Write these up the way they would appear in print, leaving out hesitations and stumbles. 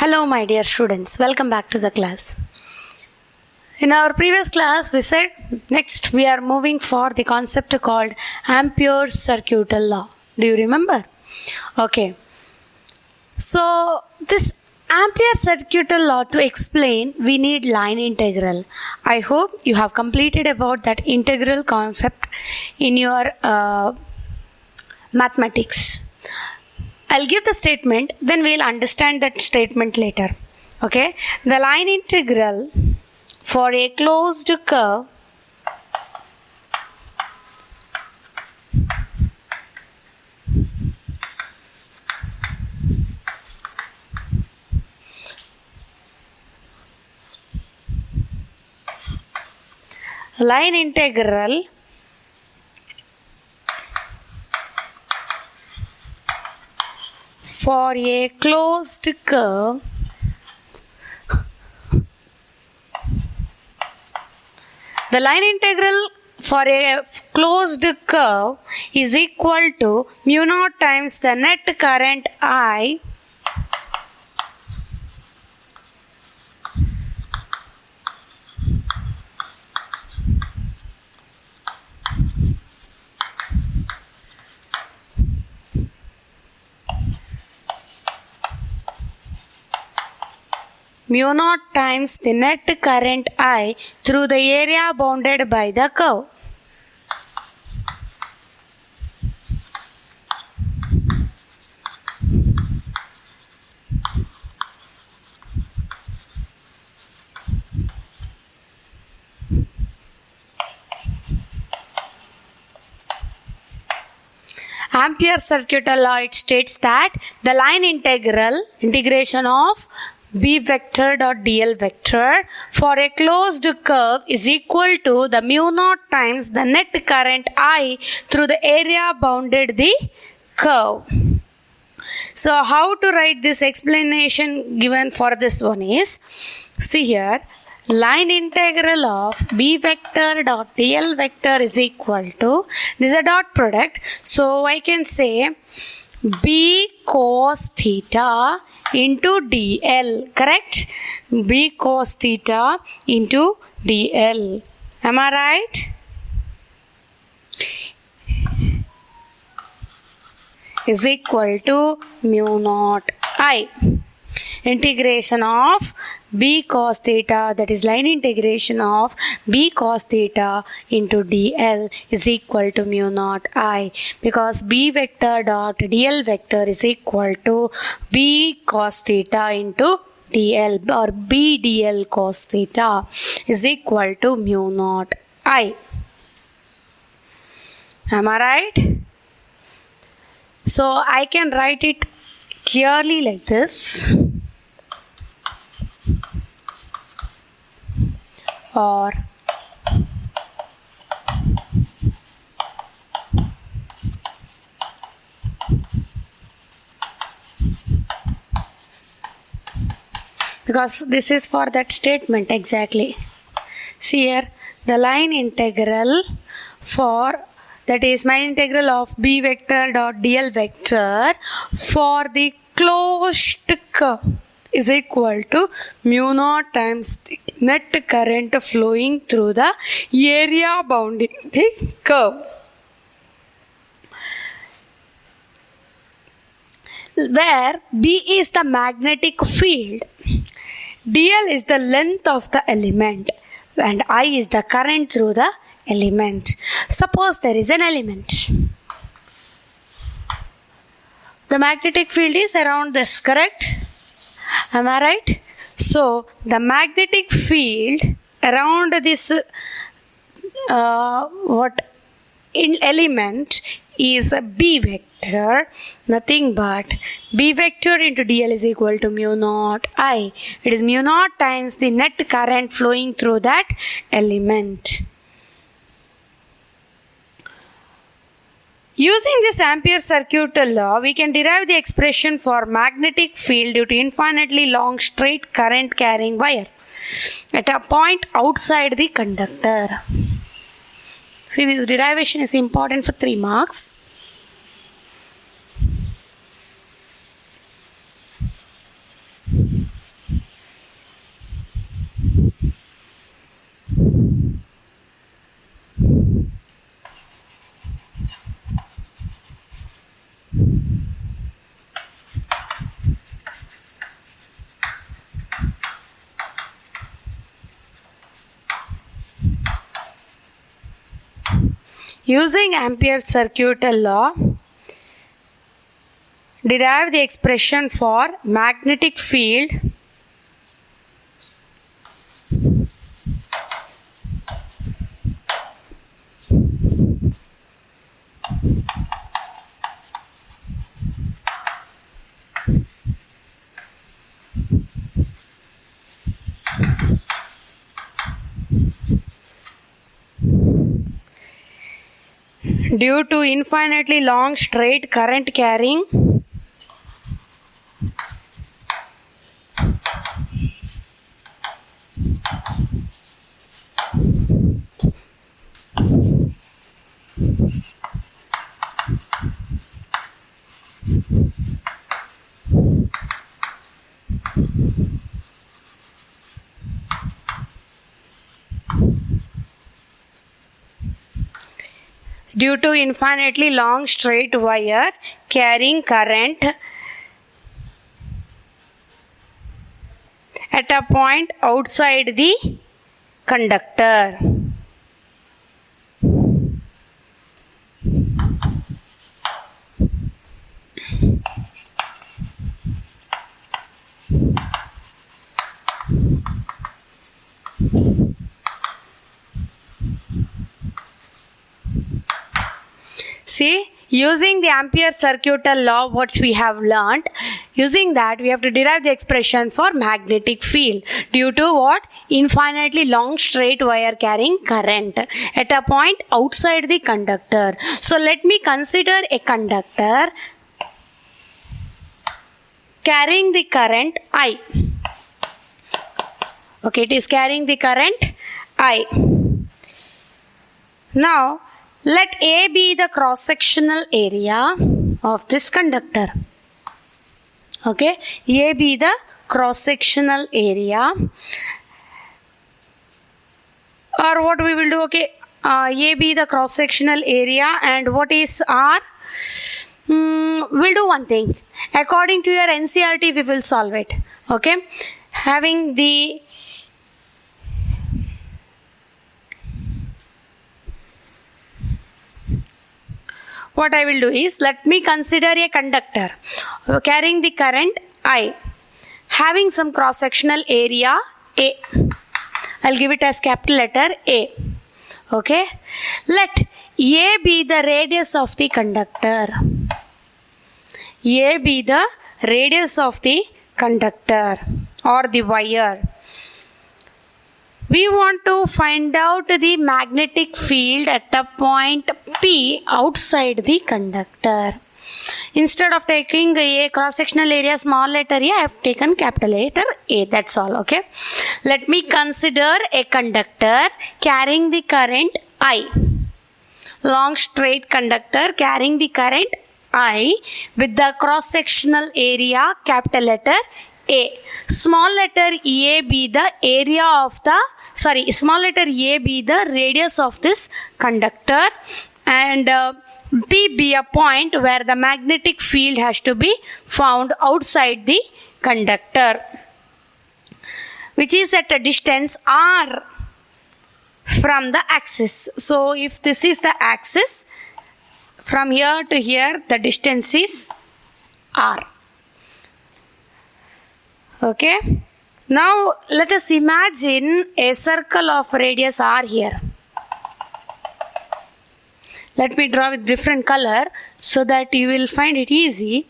Hello, my dear students. Welcome back to the class. In our previous class, we said next we are moving for the concept called Ampere's circuital law. Do you remember? Okay. So, this Ampere's circuital law, to explain, we need line integral. I hope you have completed about that integral concept in your mathematics. I'll give the statement, then we'll understand that statement later. Okay, the line integral for a closed curve for a closed curve the line integral for a closed curve is equal to mu naught times the net current I mu naught times the net current I through the area bounded by the curve. Ampere's circuital law, it states that the line integration of B vector dot dl vector for a closed curve is equal to the mu naught times the net current I through the area bounded the curve. So how to write this explanation given for this one is, see here, line integral of B vector dot dl vector is equal to, this is a dot product, so I can say B cos theta into dl, correct? B cos theta into dl. Am I right? Is equal to mu naught I. Integration of B cos theta, that is line integration of B cos theta into dl is equal to mu naught I, because B vector dot dl vector is equal to B cos theta into dl, or B dl cos theta is equal to mu naught I. Am I right? So I can write it clearly like this, or because this is for that statement exactly. See here, the line integral for, that is my integral of B vector dot dl vector for the closed curve is equal to mu naught times the net current flowing through the area bounding the curve, where B is the magnetic field, dl is the length of the element, and I is the current through the element. Suppose there is an element. The magnetic field is around this, correct? Am I right? So, the magnetic field around this element is B vector, nothing but B vector into dl is equal to mu naught I. It is mu naught times the net current flowing through that element. Using this Ampere's circuital law, we can derive the expression for magnetic field due to infinitely long straight current carrying wire at a point outside the conductor. See, this derivation is important for 3 marks. Using Ampere's circuit law, derive the expression for magnetic field due to infinitely long straight current carrying due to infinitely long straight wire carrying current at a point outside the conductor. See, using the Ampere circuit law, what we have learnt, using that we have to derive the expression for magnetic field due to what? Infinitely long straight wire carrying current at a point outside the conductor. So let me consider a conductor carrying the current I. Okay, it is carrying the current I. Now, let A be the cross-sectional area of this conductor. Okay, A be the cross-sectional area. Or what we will do, okay, A be the cross-sectional area, and what is R? We'll do one thing. According to your NCERT, we will solve it. Okay, having the what I will do is, let me consider a conductor carrying the current I, having some cross-sectional area A. I'll give it as capital letter A. Okay. Let A be the radius of the conductor. A be the radius of the conductor or the wire. We want to find out the magnetic field at a point P outside the conductor. Instead of taking a cross-sectional area small letter A, I have taken capital letter A. That's all. Okay. Let me consider a conductor carrying the current I. Long straight conductor carrying the current I with the cross-sectional area capital letter A. Small letter A be the area of the small letter A be the radius of this conductor, and P be a point where the magnetic field has to be found outside the conductor, which is at a distance R from the axis. So if this is the axis, from here to here the distance is R. Okay. Now let us imagine a circle of radius R here. Let me draw with different color so that you will find it easy.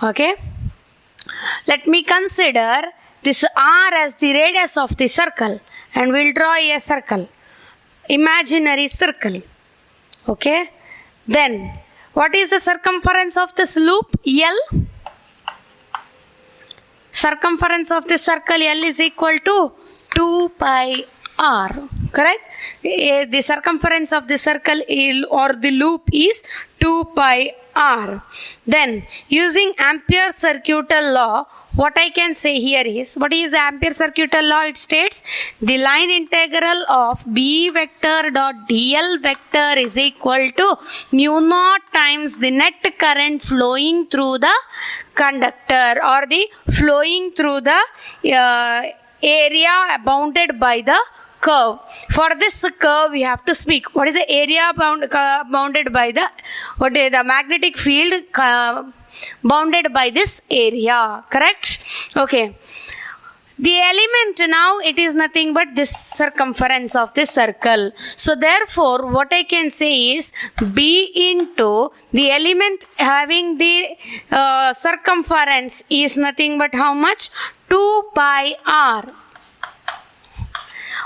Okay. Let me consider this R as the radius of the circle, and we'll draw a circle, imaginary circle. Okay. Then what is the circumference of this loop? L. Circumference of this circle L is equal to 2 pi R. correct? The circumference of the circle or the loop is 2 pi r. Then using Ampere circuital law, what I can say here is, what is the Ampere circuital law? It states the line integral of B vector dot dl vector is equal to mu naught times the net current flowing through the conductor, or the flowing through the area bounded by the curve. For this curve we have to speak what is the area bounded by the, what is the magnetic field bounded by this area, correct? Okay, the element now, it is nothing but this circumference of the circle. So therefore what I can say is B into the element having the circumference is nothing but how much? 2 pi r.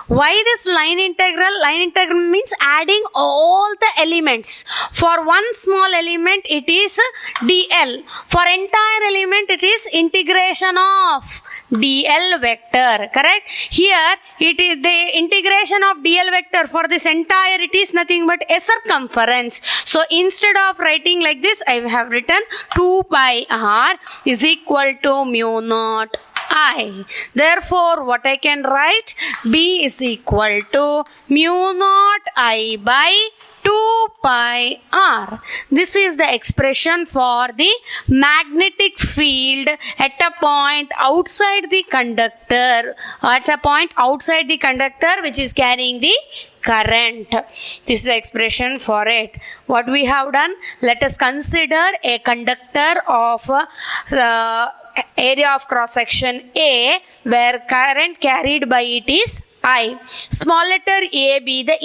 Why this line integral? Line integral means adding all the elements. For one small element it is dl. For entire element it is integration of dl vector, correct? Here it is the integration of dl vector. For this entire it is nothing but a circumference. So instead of writing like this, I have written 2 pi r is equal to mu naught I. Therefore what I can write? B is equal to mu naught I by 2 pi r. This is the expression for the magnetic field at a point outside the conductor, which is carrying the current. This is the expression for it. What we have done? Let us consider a conductor of area of cross section A, where current carried by it is I. Small letter a be the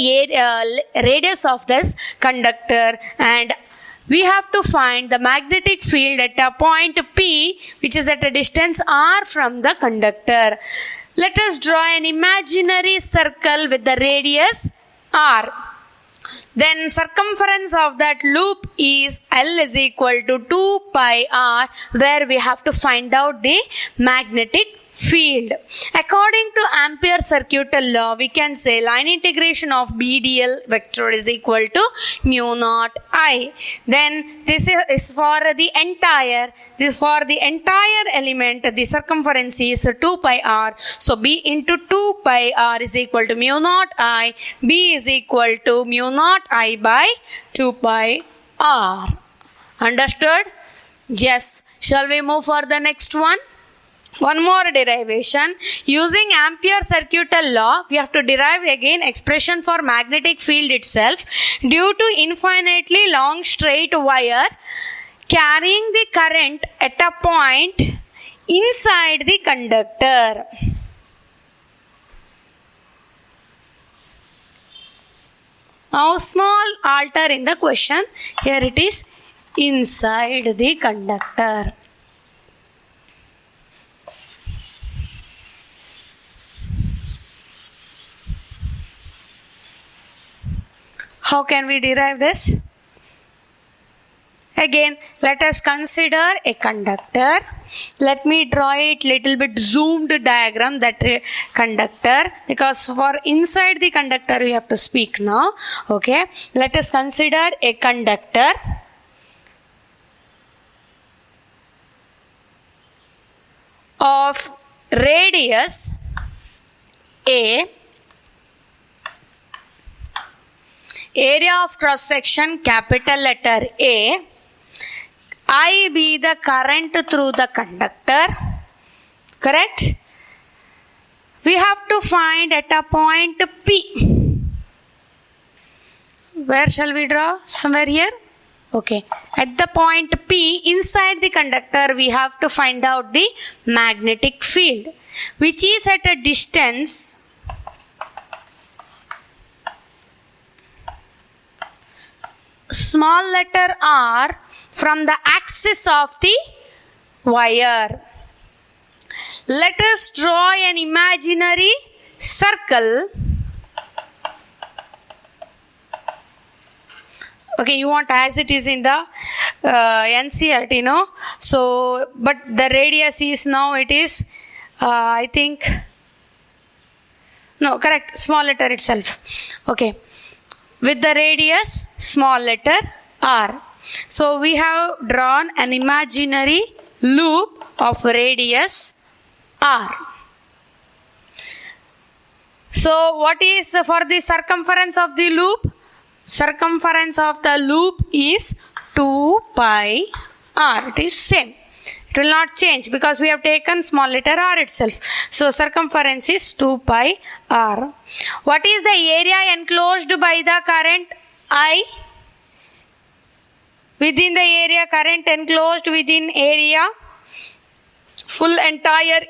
radius of this conductor, and we have to find the magnetic field at a point P, which is at a distance r from the conductor. Let us draw an imaginary circle with the radius r. Then circumference of that loop is L is equal to 2 pi r, where we have to find out the magnetic field. According to Ampere circuital law, we can say line integration of B dl vector is equal to mu naught I. Then this is for the entire element, the circumference is 2 pi r. So B into 2 pi r is equal to mu naught I. B is equal to mu naught I by 2 pi r. Understood? Yes. Shall we move for the next one? One more derivation. Using Ampere circuital law, we have to derive again expression for magnetic field itself. Due to infinitely long straight wire carrying the current at a point inside the conductor. Now small alter in the question. Here it is inside the conductor. How can we derive this? Again, let us consider a conductor. Let me draw it little bit zoomed diagram, that conductor, because for inside the conductor we have to speak now. Okay, let us consider a conductor. Of radius A, area of cross section capital letter A, I be the current through the conductor, correct? We have to find at a point P. Where shall we draw? Somewhere here? Okay. At the point P inside the conductor, we have to find out the magnetic field, which is at a distance small letter r from the axis of the wire. Let us draw an imaginary circle. Okay, you want as it is in the NCERT, no? So, but the radius is now it is, I think, No, correct. Small letter itself. Okay. With the radius, small letter r. So we have drawn an imaginary loop of radius r. So what is for the circumference of the loop? Circumference of the loop is 2 pi r. It is same. It will not change because we have taken small letter r itself. So circumference is 2 pi r. What is the area enclosed by the current I? Within the area, current enclosed within area, full entire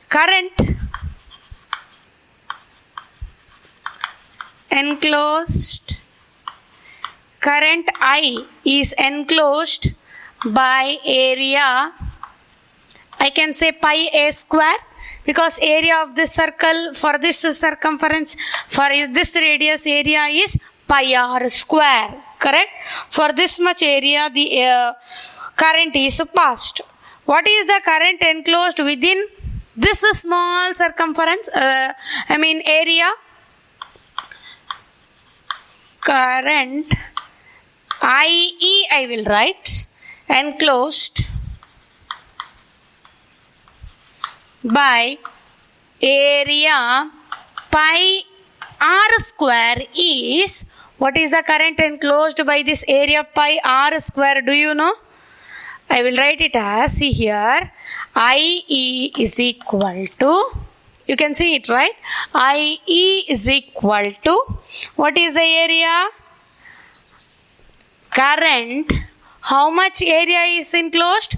current enclosed, current I is enclosed by area, I can say pi a square, because area of this circle for this circumference, for this radius area is pi r square, correct? For this much area the current is passed. What is the current enclosed within this small circumference, area? Current IE I will write, enclosed by area pi r square is, what is the current enclosed by this area pi r square, do you know? I will write it as, see here, IE is equal to, you can see it, right? IE is equal to, what is the area? Current, how much area is enclosed?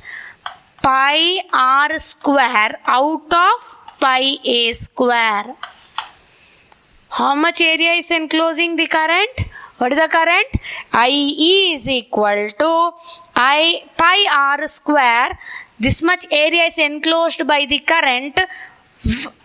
Pi r square out of pi a square. How much area is enclosing the current? What is the current? IE is equal to pi r square. This much area is enclosed by the current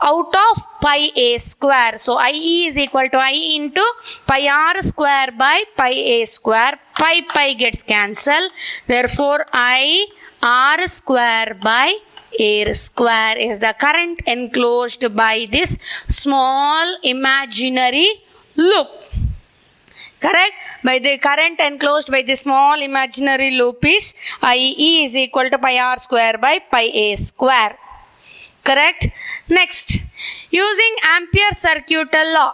out of pi a square. So IE is equal to I into pi r square by pi a square. Pi gets cancelled. Therefore I r square by a square is the current enclosed by this small imaginary loop. Correct? By the current enclosed by the small imaginary loop is IE is equal to pi r square by pi a square. Correct? Next, using Ampere circuital law,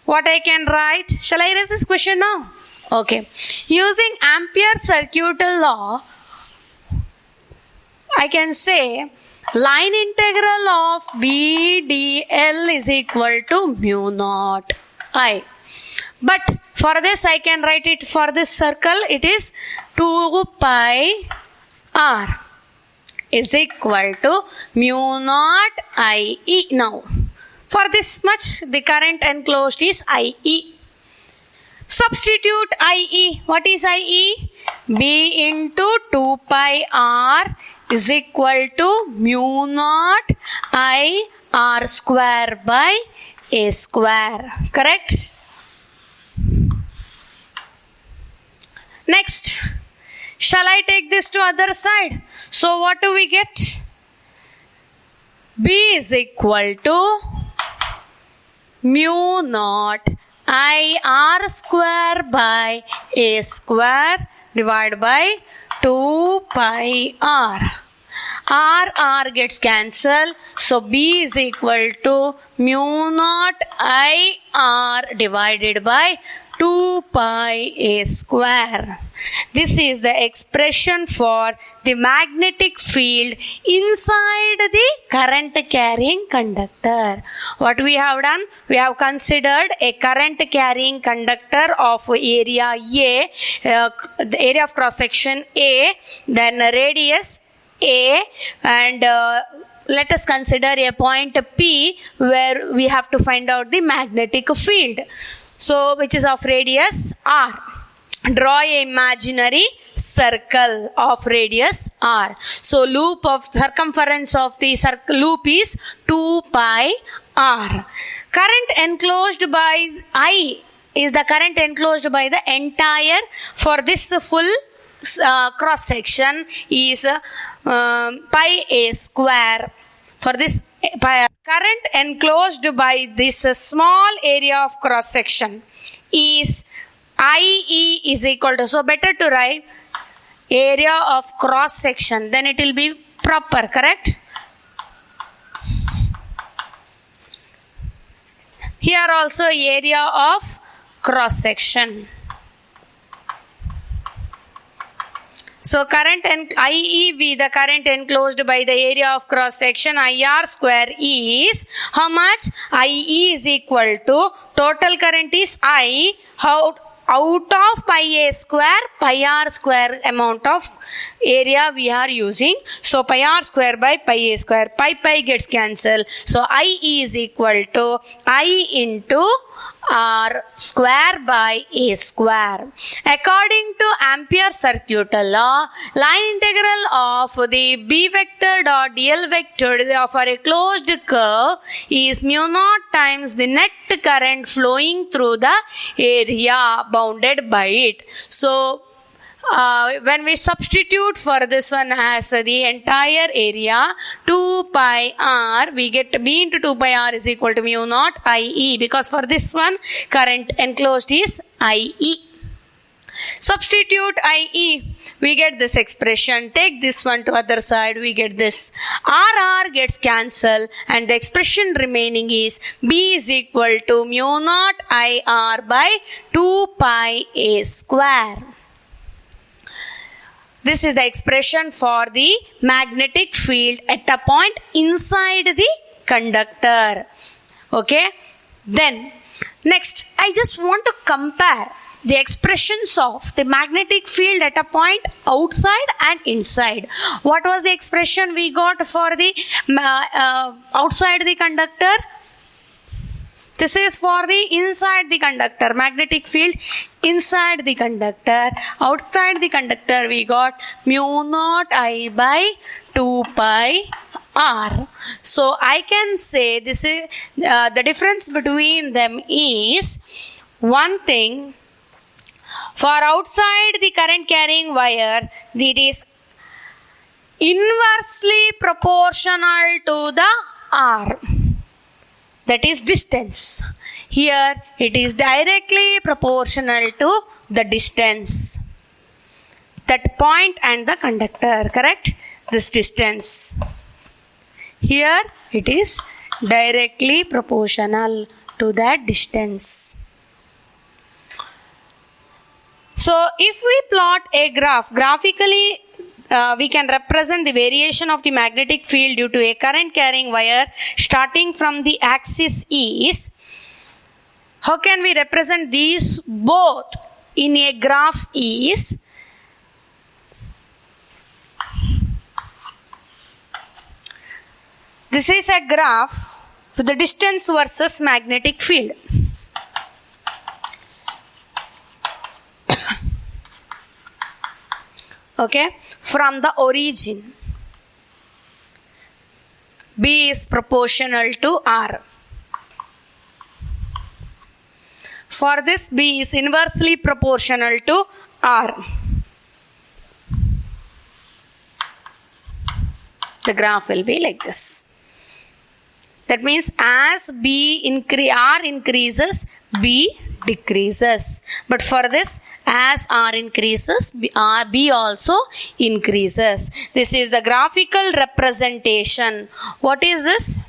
what I can write? Shall I raise this question now? Okay. Using Ampere circuital law, I can say line integral of BDL is equal to mu naught I. But for this I can write it, for this circle it is 2 pi r is equal to mu naught IE. Now for this much the current enclosed is IE. Substitute IE. What is IE? B into 2 pi r is equal to mu naught I r square by a square. Correct? Next, shall I take this to other side? So what do we get? B is equal to mu naught I r square by a square divided by 2 pi r. R gets cancelled. So B is equal to mu naught I r divided by 2 pi a square. This is the expression for the magnetic field inside the current carrying conductor. What we have done? We have considered a current carrying conductor of area A, the area of cross section A, then radius A, and let us consider a point P where we have to find out the magnetic field. So, which is of radius r. Draw a imaginary circle of radius r. So, loop of circumference of the loop is 2 pi r. Current enclosed by I is the current enclosed by the entire, for this full cross section is pi a square. For this current enclosed by this small area of cross section is IE is equal to, so better to write area of cross section, then it will be proper, correct? Here also area of cross section. So current and IEV, the current enclosed by the area of cross section IR square is how much? IE is equal to total current is I, out of pi a square, pi r square amount of area we are using. So pi r square by pi a square, pi gets cancelled. So IE is equal to I into r square by a square. According to Ampere circuit law, line integral of the B vector dot dl vector for a closed curve is mu naught times the net current flowing through the area bounded by it. So when we substitute for this one as the entire area 2 pi r, we get B into 2 pi r is equal to mu naught IE, because for this one current enclosed is IE. Substitute IE, we get this expression. Take this one to other side, we get this. RR gets cancelled and the expression remaining is B is equal to mu naught IR by 2 pi a square. This is the expression for the magnetic field at a point inside the conductor. Okay. Then next, I just want to compare the expressions of the magnetic field at a point outside and inside. What was the expression we got for the outside the conductor? This is for the inside the conductor, magnetic field inside the conductor. Outside the conductor we got mu naught I by 2 pi r. So I can say this is the difference between them is one thing. For outside the current carrying wire, it is inversely proportional to the r. That is distance. Here it is directly proportional to the distance. That point and the conductor, correct? This distance. Here it is directly proportional to that distance. So if we plot a graph, graphically we can represent the variation of the magnetic field due to a current carrying wire starting from the axis is. How can we represent these both in a graph is? This is a graph with the distance versus magnetic field. Okay, from the origin, B is proportional to R. For this, B is inversely proportional to R. The graph will be like this. That means as R increases, B decreases. But for this, as R increases, B also increases. This is the graphical representation. What is this?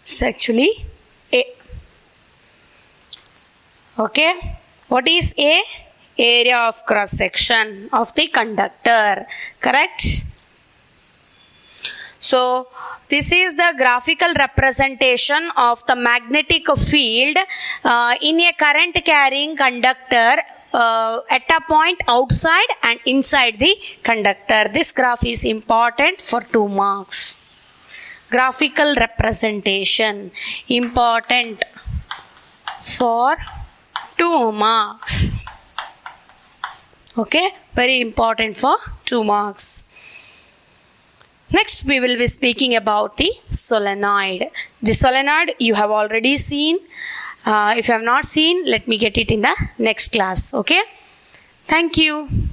It's actually A. Okay. What is A? Area of cross section of the conductor. Correct? So this is the graphical representation of the magnetic field in a current carrying conductor at a point outside and inside the conductor. This graph is important for 2 marks. Graphical representation important for 2 marks. Okay, very important for 2 marks. Next, we will be speaking about the solenoid. The solenoid you have already seen. If you have not seen, let me get it in the next class. Okay. Thank you.